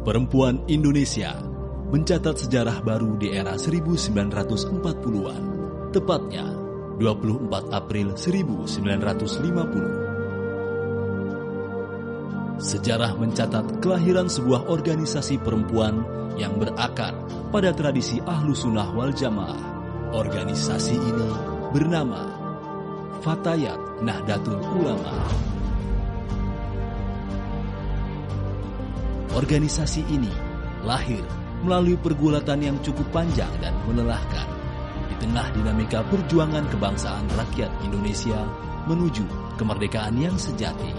Perempuan Indonesia mencatat sejarah baru di era 1940-an, tepatnya 24 April 1950. Sejarah mencatat kelahiran sebuah organisasi perempuan yang berakar pada tradisi Ahlus Sunnah wal Jamaah. Organisasi ini bernama Fatayat Nahdlatul Ulama. Organisasi ini lahir melalui pergulatan yang cukup panjang dan melelahkan di tengah dinamika perjuangan kebangsaan rakyat Indonesia menuju kemerdekaan yang sejati.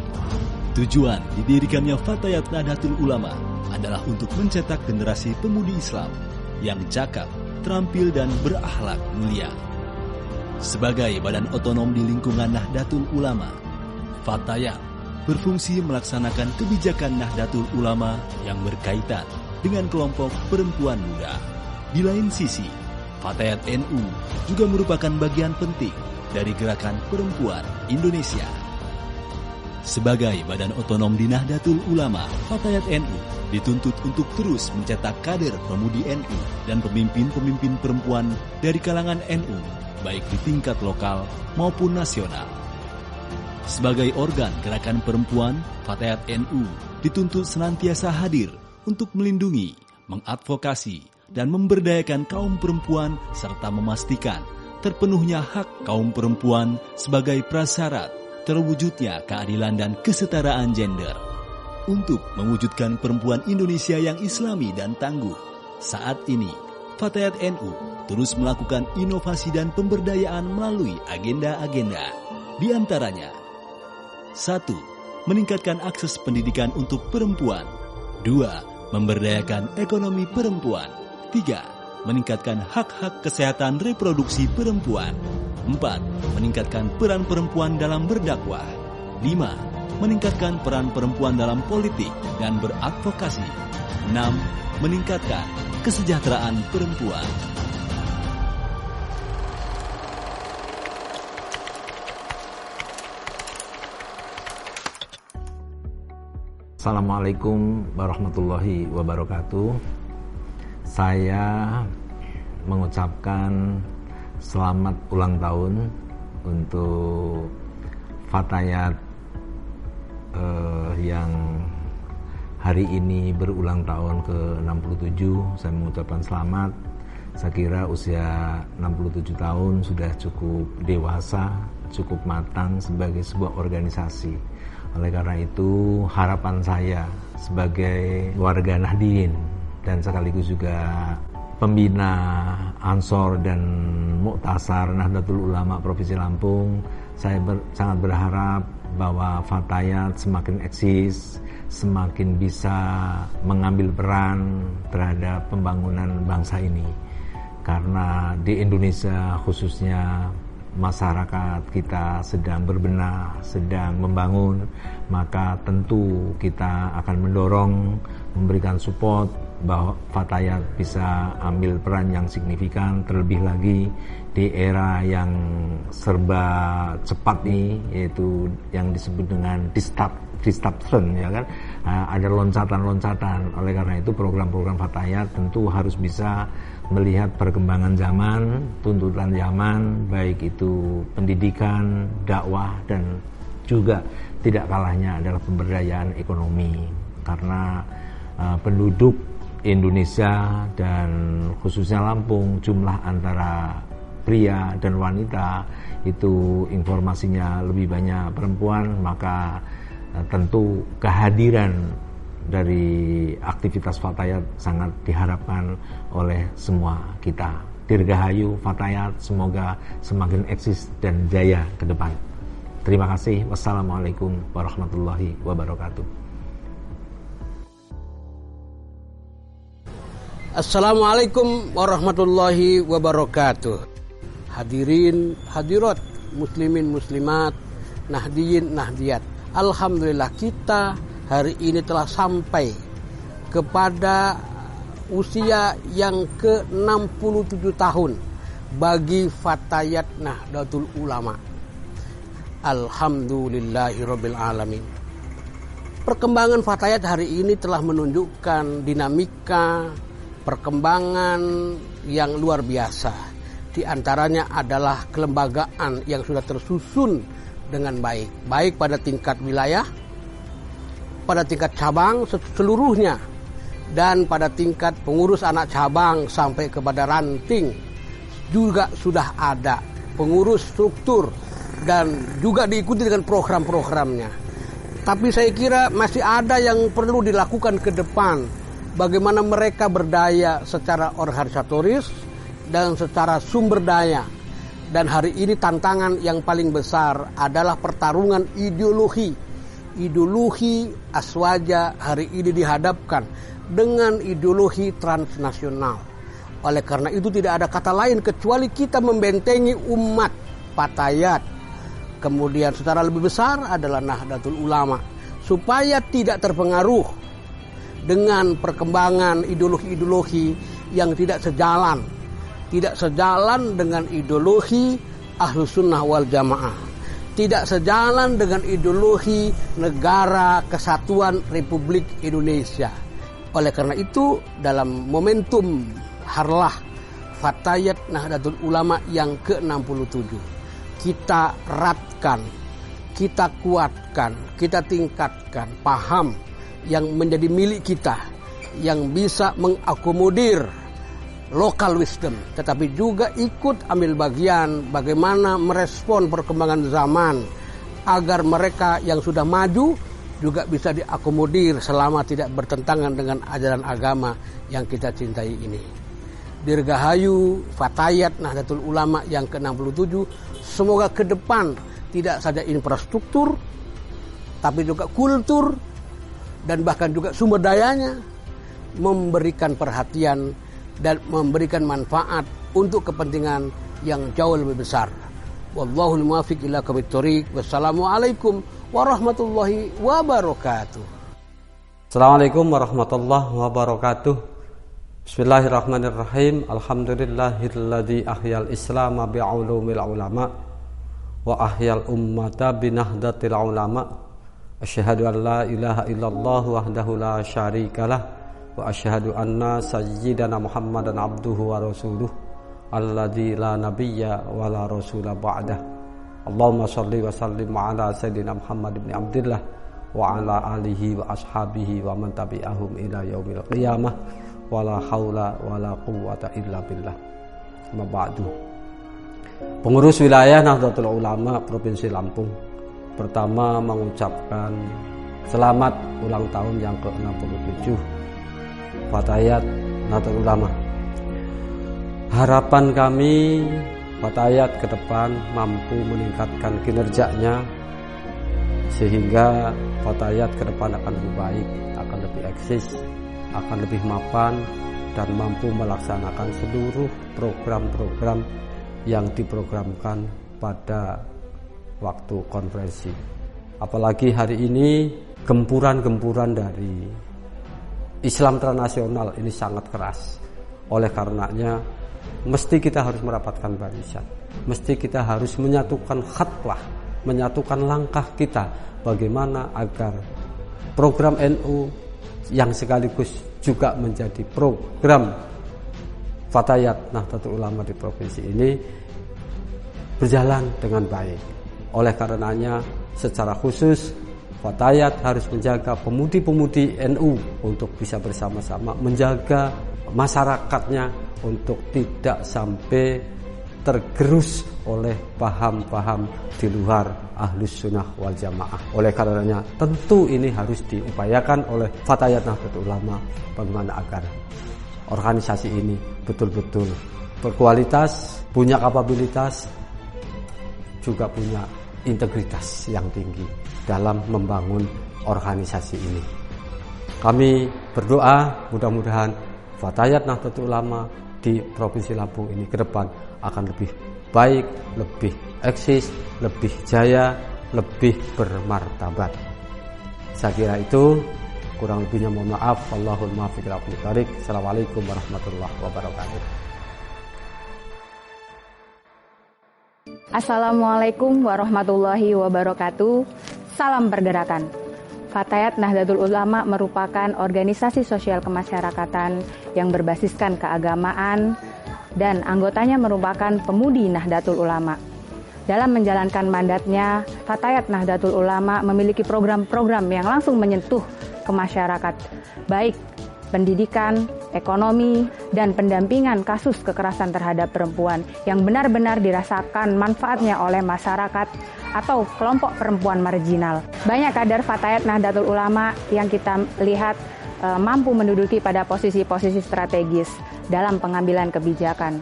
Tujuan didirikannya Fatayat Nahdlatul Ulama adalah untuk mencetak generasi pemudi Islam yang cakap, terampil, dan berakhlak mulia. Sebagai badan otonom di lingkungan Nahdlatul Ulama, Fatayat berfungsi melaksanakan kebijakan Nahdlatul Ulama yang berkaitan dengan kelompok perempuan muda. Di lain sisi, Fatayat NU juga merupakan bagian penting dari gerakan perempuan Indonesia. Sebagai badan otonom di Nahdlatul Ulama, Fatayat NU dituntut untuk terus mencetak kader pemudi NU dan pemimpin-pemimpin perempuan dari kalangan NU, baik di tingkat lokal maupun nasional. Sebagai organ gerakan perempuan, Fatayat NU dituntut senantiasa hadir untuk melindungi, mengadvokasi, dan memberdayakan kaum perempuan serta memastikan terpenuhnya hak kaum perempuan sebagai prasyarat terwujudnya keadilan dan kesetaraan gender. Untuk mewujudkan perempuan Indonesia yang islami dan tangguh, saat ini Fatayat NU terus melakukan inovasi dan pemberdayaan melalui agenda-agenda. Di antaranya, 1. Meningkatkan akses pendidikan untuk perempuan. 2. Memberdayakan ekonomi perempuan. 3. Meningkatkan hak-hak kesehatan reproduksi perempuan. 4. Meningkatkan peran perempuan dalam berdakwah. 5. Meningkatkan peran perempuan dalam politik dan beradvokasi. 6. Meningkatkan kesejahteraan perempuan. Assalamualaikum warahmatullahi wabarakatuh. Saya mengucapkan selamat ulang tahun untuk Fatayat yang hari ini berulang tahun ke-67. Saya mengucapkan selamat. Saya kira usia 67 tahun sudah cukup dewasa, cukup matang sebagai sebuah organisasi. Oleh karena itu, harapan saya sebagai warga Nahdien dan sekaligus juga pembina Ansor dan Muktasar Nahdlatul Ulama Provinsi Lampung, saya sangat berharap bahwa Fatayat semakin eksis, semakin bisa mengambil peran terhadap pembangunan bangsa ini. Karena di Indonesia khususnya masyarakat kita sedang berbenah, sedang membangun, maka tentu kita akan mendorong, memberikan support bahwa Fatayat bisa ambil peran yang signifikan, terlebih lagi di era yang serba cepat ini, yaitu yang disebut dengan disruption, ya kan, ada loncatan-loncatan. Oleh karena itu program-program Fatayat tentu harus bisa melihat perkembangan zaman, tuntutan zaman, baik itu pendidikan, dakwah, dan juga tidak kalahnya adalah pemberdayaan ekonomi. Karena penduduk Indonesia dan khususnya Lampung, jumlah antara pria dan wanita itu informasinya lebih banyak perempuan, maka tentu kehadiran dari aktivitas Fatayat sangat diharapkan oleh semua kita. Dirgahayu Fatayat, semoga semakin eksis dan jaya ke depan. Terima kasih. Wassalamualaikum warahmatullahi wabarakatuh. Assalamualaikum warahmatullahi wabarakatuh. Hadirin hadirat, muslimin muslimat nahdiyin, nahdiyat. Alhamdulillah kita hari ini telah sampai kepada usia yang ke-67 tahun bagi Fatayat Nahdlatul Ulama. Alhamdulillahirabbil alamin. Perkembangan Fatayat hari ini telah menunjukkan dinamika perkembangan yang luar biasa. Di antaranya adalah kelembagaan yang sudah tersusun dengan baik, baik pada tingkat wilayah, pada tingkat cabang seluruhnya, dan pada tingkat pengurus anak cabang sampai kepada ranting juga sudah ada pengurus struktur dan juga diikuti dengan program-programnya. Tapi saya kira masih ada yang perlu dilakukan ke depan, bagaimana mereka berdaya secara organisatoris dan secara sumber daya. Dan hari ini tantangan yang paling besar adalah pertarungan ideologi. Ideologi Aswaja hari ini dihadapkan dengan ideologi transnasional. Oleh karena itu tidak ada kata lain kecuali kita membentengi umat Fatayat. Kemudian secara lebih besar adalah Nahdlatul Ulama, supaya tidak terpengaruh dengan perkembangan ideologi-ideologi yang tidak sejalan dengan ideologi Ahlus Sunnah wal Jamaah, tidak sejalan dengan ideologi Negara Kesatuan Republik Indonesia. Oleh karena itu, dalam momentum Harlah Fatayat Nahdlatul Ulama yang ke-67, kita eratkan, kita kuatkan, kita tingkatkan paham yang menjadi milik kita, yang bisa mengakomodir local wisdom, tetapi juga ikut ambil bagian bagaimana merespon perkembangan zaman agar mereka yang sudah maju juga bisa diakomodir selama tidak bertentangan dengan ajaran agama yang kita cintai ini. Dirgahayu Fatayat Nahdlatul Ulama yang ke-67, semoga ke depan tidak saja infrastruktur tapi juga kultur dan bahkan juga sumber dayanya memberikan perhatian dan memberikan manfaat untuk kepentingan yang jauh lebih besar. Wallahul muwaffiq ila aqwamit thoriq. Wassalamualaikum warahmatullahi wabarakatuh. Assalamualaikum warahmatullahi wabarakatuh. Bismillahirrahmanirrahim. Alhamdulillahilladzi ahyal islama bi'ulumil ulama wa ahyal ummata binahdlatil ulama. Asyhadu an la ilaha illallah wahdahu la syarikalah wa asyhadu anna sayyidana Muhammadan abduhu wa rasuluh alladzi la nabiyya wa la rasula ba'dah. Allahumma shalli wa sallim ala sayyidina Muhammad ibn Abdillah wa ala alihi wa ashabihi wa man tabi'ahum ila yaumil qiyamah wa la haula wa la quwwata illa billah. Amma ba'du. Pengurus wilayah Nahdlatul Ulama Provinsi Lampung pertama mengucapkan selamat ulang tahun yang ke-67 Fatayat Nahdlatul Ulama. Harapan kami Fatayat ke depan mampu meningkatkan kinerjanya sehingga Fatayat ke depan akan lebih baik, akan lebih eksis, akan lebih mapan dan mampu melaksanakan seluruh program-program yang diprogramkan pada waktu konferensi. Apalagi hari ini gempuran-gempuran dari Islam transnasional ini sangat keras. Oleh karenanya mesti kita harus merapatkan barisan, mesti kita harus menyatukan khatwah, menyatukan langkah kita bagaimana agar program NU yang sekaligus juga menjadi program Fatayat Nahdlatul Ulama di provinsi ini berjalan dengan baik. Oleh karenanya secara khusus Fatayat harus menjaga pemudi-pemudi NU untuk bisa bersama-sama menjaga masyarakatnya untuk tidak sampai tergerus oleh paham-paham di luar Ahlus Sunnah wal Jamaah. Oleh karenanya tentu ini harus diupayakan oleh Fatayat Nahdlatul Ulama bagaimana agar organisasi ini betul-betul berkualitas, punya kapabilitas, juga punya integritas yang tinggi dalam membangun organisasi ini. Kami berdoa mudah-mudahan Fatayat Nahdlatul Ulama di Provinsi Lampung ini ke depan akan lebih baik, lebih eksis, lebih jaya, lebih bermartabat. Saya kira itu, kurang lebihnya mohon maaf. Wallahul muwaffiq ila aqwamit thoriq. Assalamualaikum warahmatullahi wabarakatuh. Assalamualaikum warahmatullahi wabarakatuh. Salam pergerakan. Fatayat Nahdlatul Ulama merupakan organisasi sosial kemasyarakatan yang berbasiskan keagamaan dan anggotanya merupakan pemudi Nahdlatul Ulama. Dalam menjalankan mandatnya, Fatayat Nahdlatul Ulama memiliki program-program yang langsung menyentuh ke masyarakat, baik pendidikan, ekonomi, dan pendampingan kasus kekerasan terhadap perempuan yang benar-benar dirasakan manfaatnya oleh masyarakat atau kelompok perempuan marginal. Banyak kader Fatayat Nahdlatul Ulama yang kita lihat mampu menduduki pada posisi-posisi strategis dalam pengambilan kebijakan.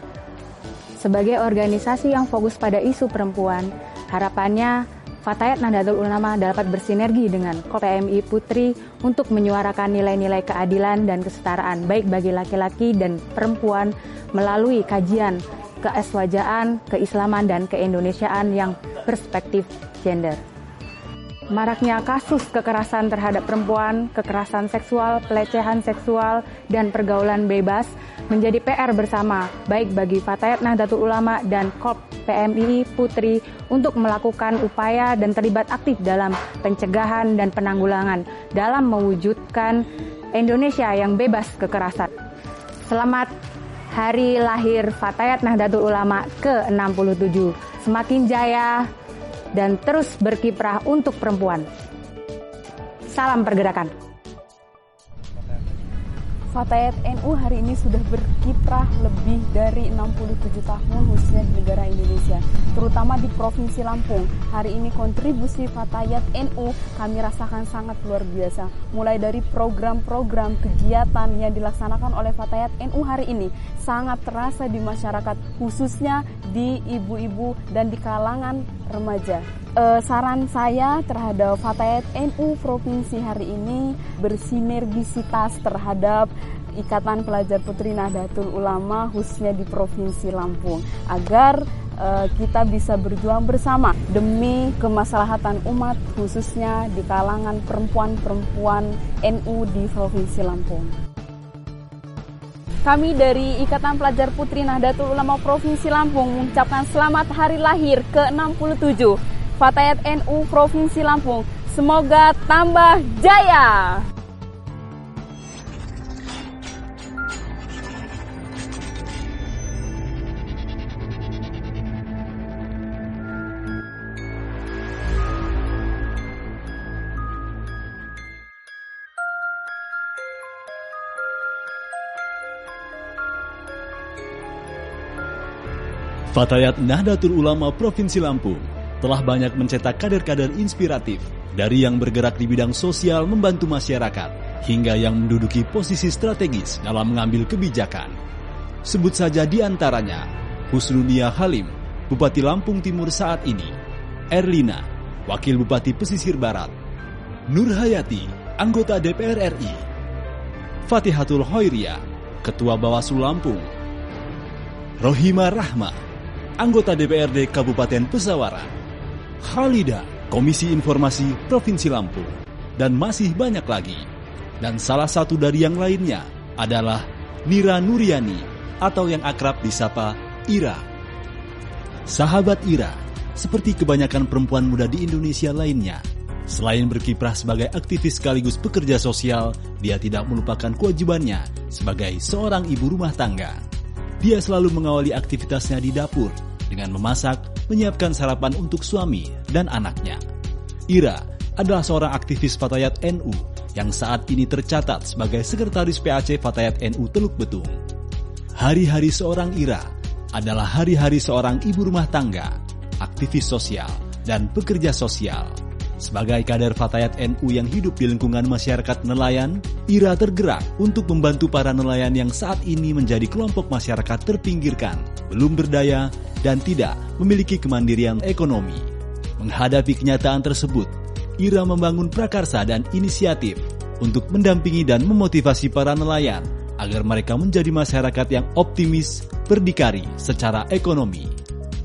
Sebagai organisasi yang fokus pada isu perempuan, harapannya Fatayat Nahdlatul Ulama dapat bersinergi dengan PMI Putri untuk menyuarakan nilai-nilai keadilan dan kesetaraan baik bagi laki-laki dan perempuan melalui kajian keaswajaan, keislaman, dan keindonesiaan yang perspektif gender. Maraknya kasus kekerasan terhadap perempuan, kekerasan seksual, pelecehan seksual, dan pergaulan bebas menjadi PR bersama, baik bagi Fatayat Nahdlatul Ulama dan Korps PMI Putri untuk melakukan upaya dan terlibat aktif dalam pencegahan dan penanggulangan dalam mewujudkan Indonesia yang bebas kekerasan. Selamat Hari lahir Fatayat Nahdlatul Ulama ke-67. Semakin jaya dan terus berkiprah untuk perempuan. Salam pergerakan. Fatayat NU hari ini sudah berkiprah lebih dari 67 tahun khususnya di negara Indonesia, terutama di Provinsi Lampung. Hari ini kontribusi Fatayat NU kami rasakan sangat luar biasa. Mulai dari program-program kegiatan yang dilaksanakan oleh Fatayat NU hari ini sangat terasa di masyarakat, khususnya di ibu-ibu dan di kalangan remaja. Saran saya terhadap Fatayat NU Provinsi hari ini bersinergisitas terhadap Ikatan Pelajar Putri Nahdlatul Ulama khususnya di Provinsi Lampung agar kita bisa berjuang bersama demi kemaslahatan umat khususnya di kalangan perempuan-perempuan NU di Provinsi Lampung. Kami dari Ikatan Pelajar Putri Nahdlatul Ulama Provinsi Lampung mengucapkan selamat hari lahir ke-67 Fatayat NU Provinsi Lampung. Semoga tambah jaya. Fatayat Nahdlatul Ulama Provinsi Lampung telah banyak mencetak kader-kader inspiratif dari yang bergerak di bidang sosial membantu masyarakat hingga yang menduduki posisi strategis dalam mengambil kebijakan. Sebut saja di antaranya Husnunia Halim, Bupati Lampung Timur saat ini, Erlina, Wakil Bupati Pesisir Barat, Nur Hayati, anggota DPR RI, Fatihatul Hoiria, Ketua Bawaslu Lampung, Rohima Rahma, anggota DPRD Kabupaten Pesawaran, Khalida, Komisi Informasi Provinsi Lampung, dan masih banyak lagi. Dan salah satu dari yang lainnya adalah Nira Nuriani atau yang akrab disapa Ira. Sahabat Ira, seperti kebanyakan perempuan muda di Indonesia lainnya, selain berkiprah sebagai aktivis sekaligus pekerja sosial, dia tidak melupakan kewajibannya sebagai seorang ibu rumah tangga. Dia selalu mengawali aktivitasnya di dapur dengan memasak, menyiapkan sarapan untuk suami dan anaknya. Ira adalah seorang aktivis Fatayat NU yang saat ini tercatat sebagai Sekretaris PAC Fatayat NU Teluk Betung. Hari-hari seorang Ira adalah hari-hari seorang ibu rumah tangga, aktivis sosial, dan pekerja sosial. Sebagai kader Fatayat NU yang hidup di lingkungan masyarakat nelayan, Ira tergerak untuk membantu para nelayan yang saat ini menjadi kelompok masyarakat terpinggirkan, belum berdaya, dan tidak memiliki kemandirian ekonomi. Menghadapi kenyataan tersebut, Ira membangun prakarsa dan inisiatif untuk mendampingi dan memotivasi para nelayan agar mereka menjadi masyarakat yang optimis, berdikari secara ekonomi.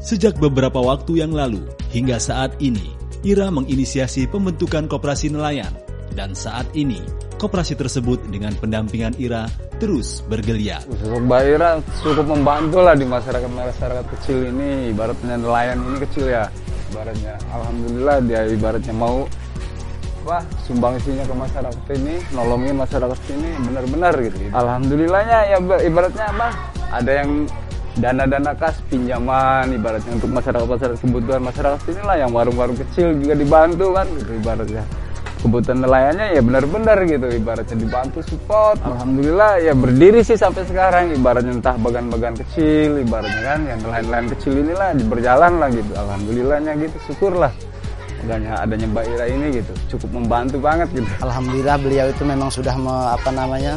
Sejak beberapa waktu yang lalu hingga saat ini, IRA menginisiasi pembentukan koperasi nelayan, dan saat ini koperasi tersebut dengan pendampingan IRA terus bergeliat. Mbak IRA cukup membantu lah di masyarakat kecil ini, ibaratnya nelayan ini kecil ya, ibaratnya. Alhamdulillah dia ibaratnya mau sumbangsinya ke masyarakat ini, nolongin masyarakat ini benar-benar gitu. Alhamdulillahnya ya ibaratnya ada yang dana-dana kas pinjaman ibaratnya untuk masyarakat kebutuhan masyarakat inilah, yang warung-warung kecil juga dibantu kan gitu ibaratnya. Kebutuhan nelayannya ya benar-benar gitu ibaratnya dibantu support. Alhamdulillah ya berdiri sih sampai sekarang, ibaratnya entah bagan-bagan kecil ibaratnya kan, yang nelayan-nelayan kecil inilah berjalan lah gitu. Alhamdulillahnya gitu, syukurlah adanya Mbak IRA ini gitu, cukup membantu banget gitu. Alhamdulillah beliau itu memang sudah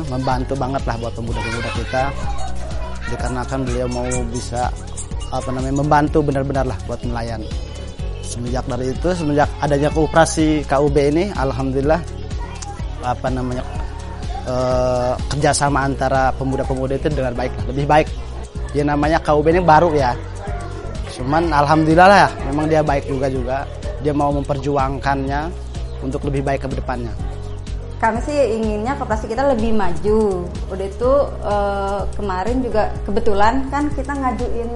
membantu banget lah buat pemuda-pemuda kita, dikarenakan beliau mau bisa membantu benar-benar lah buat nelayan. Semenjak adanya koperasi KUB ini, alhamdulillah kerjasama antara pemuda-pemuda itu dengan baik lah, lebih baik. Ya namanya KUB ini baru ya, cuman alhamdulillah lah memang dia baik juga. Dia mau memperjuangkannya untuk lebih baik ke depannya. Kami sih inginnya koperasi kita lebih maju. Udah itu kemarin juga kebetulan kan kita ngajuin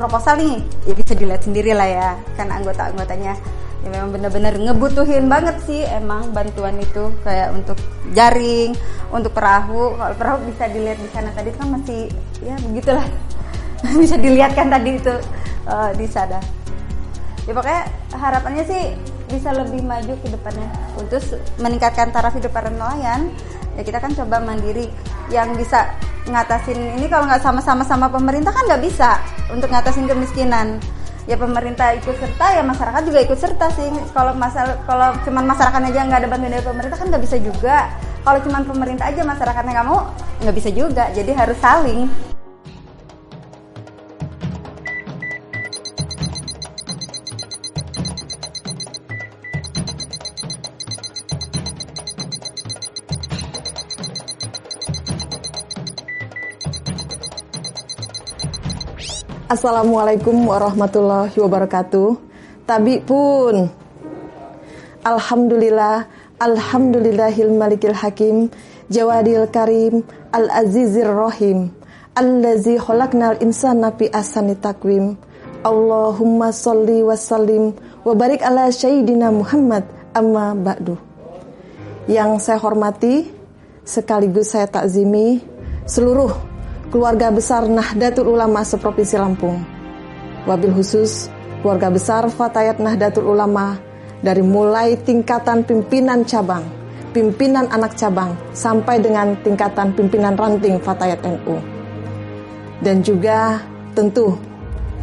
proposal nih. Ya bisa dilihat sendiri lah ya, kan anggota-anggotanya ya memang benar-benar ngebutuhin banget sih emang bantuan itu, kayak untuk jaring, untuk perahu. Kalau perahu bisa dilihat di sana tadi kan masih ya begitulah. Bisa dilihat kan tadi itu di sana. Ya pokoknya harapannya sih bisa lebih maju ke depannya untuk meningkatkan taraf hidup para nelayan. Ya kita kan coba mandiri, yang bisa ngatasin ini kalau nggak sama-sama pemerintah kan nggak bisa untuk ngatasin kemiskinan. Ya pemerintah ikut serta, ya masyarakat juga ikut serta sih. Kalau cuman masyarakat aja nggak ada bantuan dari pemerintah kan nggak bisa juga. Kalau cuman pemerintah aja masyarakatnya nggak mau, nggak bisa juga. Jadi harus saling. Assalamualaikum warahmatullahi wabarakatuh. Tabi pun Alhamdulillahil malikil hakim, jawadil karim, al-azizir rahim, allazi khalaqnal insana fi ahsani taqwim. Allahumma sholli wa sallim wa barik ala sayyidina Muhammad, amma ba'du. Yang saya hormati sekaligus saya takzimi seluruh keluarga besar Nahdlatul Ulama seprovinsi Lampung, wabil khusus keluarga besar Fatayat Nahdlatul Ulama dari mulai tingkatan pimpinan cabang, pimpinan anak cabang, sampai dengan tingkatan pimpinan ranting Fatayat NU. Dan juga tentu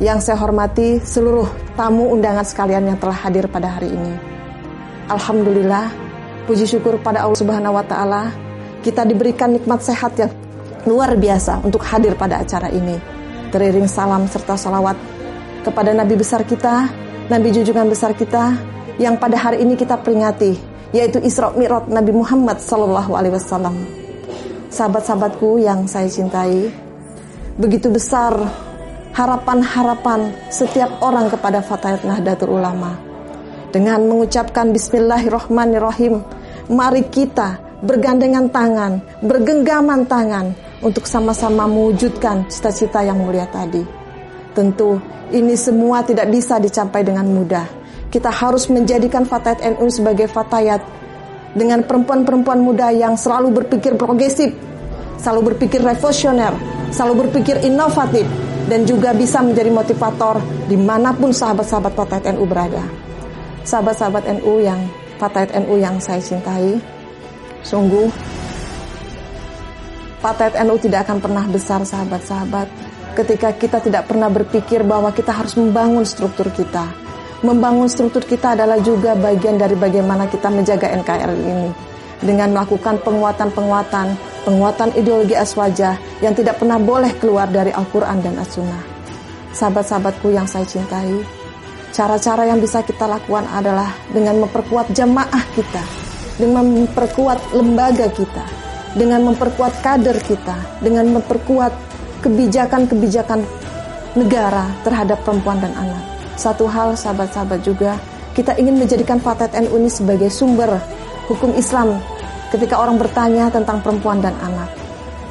yang saya hormati seluruh tamu undangan sekalian yang telah hadir pada hari ini. Alhamdulillah, puji syukur pada Allah Subhanahu wa Ta'ala, kita diberikan nikmat sehat yang luar biasa untuk hadir pada acara ini. Teriring salam serta salawat kepada Nabi besar kita, Nabi junjungan besar kita, yang pada hari ini kita peringati, yaitu Isra Mi'raj Nabi Muhammad SAW. Sahabat-sahabatku yang saya cintai, begitu besar harapan-harapan setiap orang kepada Fatayat Nahdlatul Ulama. Dengan mengucapkan Bismillahirrahmanirrahim, mari kita bergandengan tangan, bergenggaman tangan untuk sama-sama mewujudkan cita-cita yang mulia tadi. Tentu ini semua tidak bisa dicapai dengan mudah. Kita harus menjadikan Fatayat NU sebagai Fatayat dengan perempuan-perempuan muda yang selalu berpikir progresif, selalu berpikir revolusioner, selalu berpikir inovatif, dan juga bisa menjadi motivator dimanapun sahabat-sahabat Fatayat NU berada. Sahabat-sahabat NU yang Fatayat NU yang saya cintai, sungguh Fatayat NU tidak akan pernah besar, sahabat-sahabat, ketika kita tidak pernah berpikir bahwa kita harus membangun struktur kita. Membangun struktur kita adalah juga bagian dari bagaimana kita menjaga NKRI ini, dengan melakukan penguatan ideologi aswajah yang tidak pernah boleh keluar dari Al-Quran dan As-Sunnah. Sahabat-sahabatku yang saya cintai, cara-cara yang bisa kita lakukan adalah dengan memperkuat jamaah kita, dengan memperkuat lembaga kita, dengan memperkuat kader kita, dengan memperkuat kebijakan-kebijakan negara terhadap perempuan dan anak. Satu hal, sahabat-sahabat, juga Kita ingin menjadikan Fatayat NU ini sebagai sumber hukum Islam ketika orang bertanya tentang perempuan dan anak,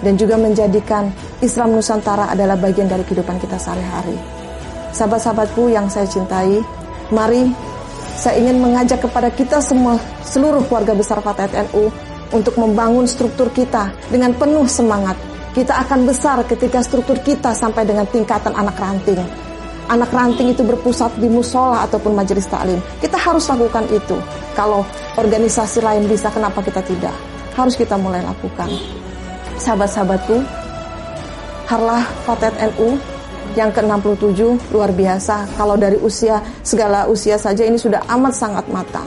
dan juga menjadikan Islam Nusantara adalah bagian dari kehidupan kita sehari-hari. Sahabat-sahabatku yang saya cintai, mari saya ingin mengajak kepada kita semua, seluruh keluarga besar Fatayat NU, untuk membangun struktur kita dengan penuh semangat. Kita akan besar ketika struktur kita sampai dengan tingkatan anak ranting. Anak ranting itu berpusat di musola ataupun majelis taklim. Kita harus lakukan itu. Kalau organisasi lain bisa, kenapa kita tidak? Harus kita mulai lakukan. Sahabat-sahabatku, Harlah Fatayat NU yang ke-67 luar biasa. Kalau dari usia, segala usia saja ini sudah amat sangat matang.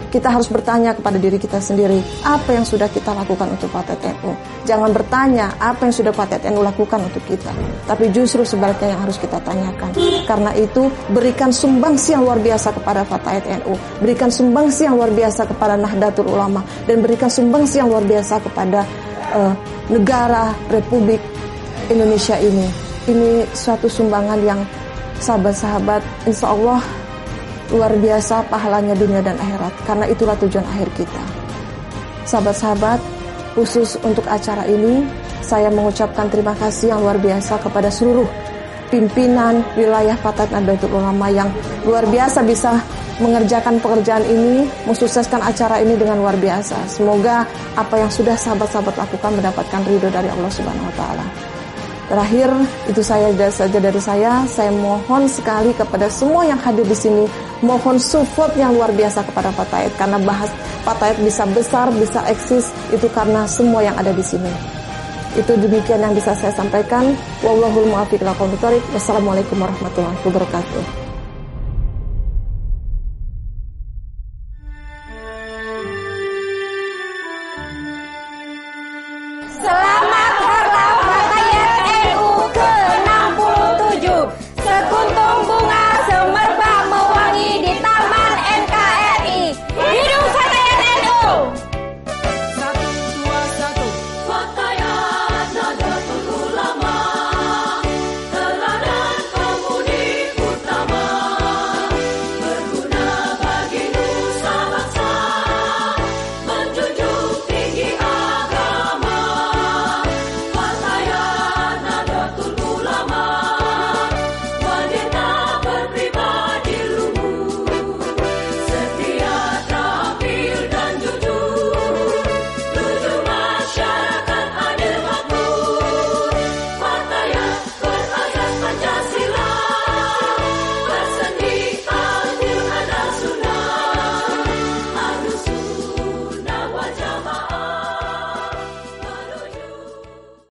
Kita harus bertanya kepada diri kita sendiri, apa yang sudah kita lakukan untuk Fatayat NU. Jangan bertanya apa yang sudah Fatayat NU lakukan untuk kita, tapi justru sebaliknya yang harus kita tanyakan. Karena itu, berikan sumbangsi yang luar biasa kepada Fatayat NU, berikan sumbangsi yang luar biasa kepada Nahdlatul Ulama, dan berikan sumbangsi yang luar biasa kepada negara Republik Indonesia ini. Ini suatu sumbangan yang sahabat-sahabat, insya Allah luar biasa pahalanya dunia dan akhirat, karena itulah tujuan akhir kita. Sahabat-sahabat, khusus untuk acara ini saya mengucapkan terima kasih yang luar biasa kepada seluruh pimpinan wilayah Fatayat Nahdlatul Ulama yang luar biasa bisa mengerjakan pekerjaan ini, mensukseskan acara ini dengan luar biasa. Semoga apa yang sudah sahabat-sahabat lakukan mendapatkan ridho dari Allah Subhanahu wa taala. Terakhir, itu saja dari saya. Saya mohon sekali kepada semua yang hadir di sini, mohon support yang luar biasa kepada Fatayat, karena bahas Fatayat bisa besar, bisa eksis, itu karena semua yang ada di sini. Itu demikian yang bisa saya sampaikan. Wallahul muwaffiq ila aqwamit thoriq. Wassalamualaikum warahmatullahi wabarakatuh.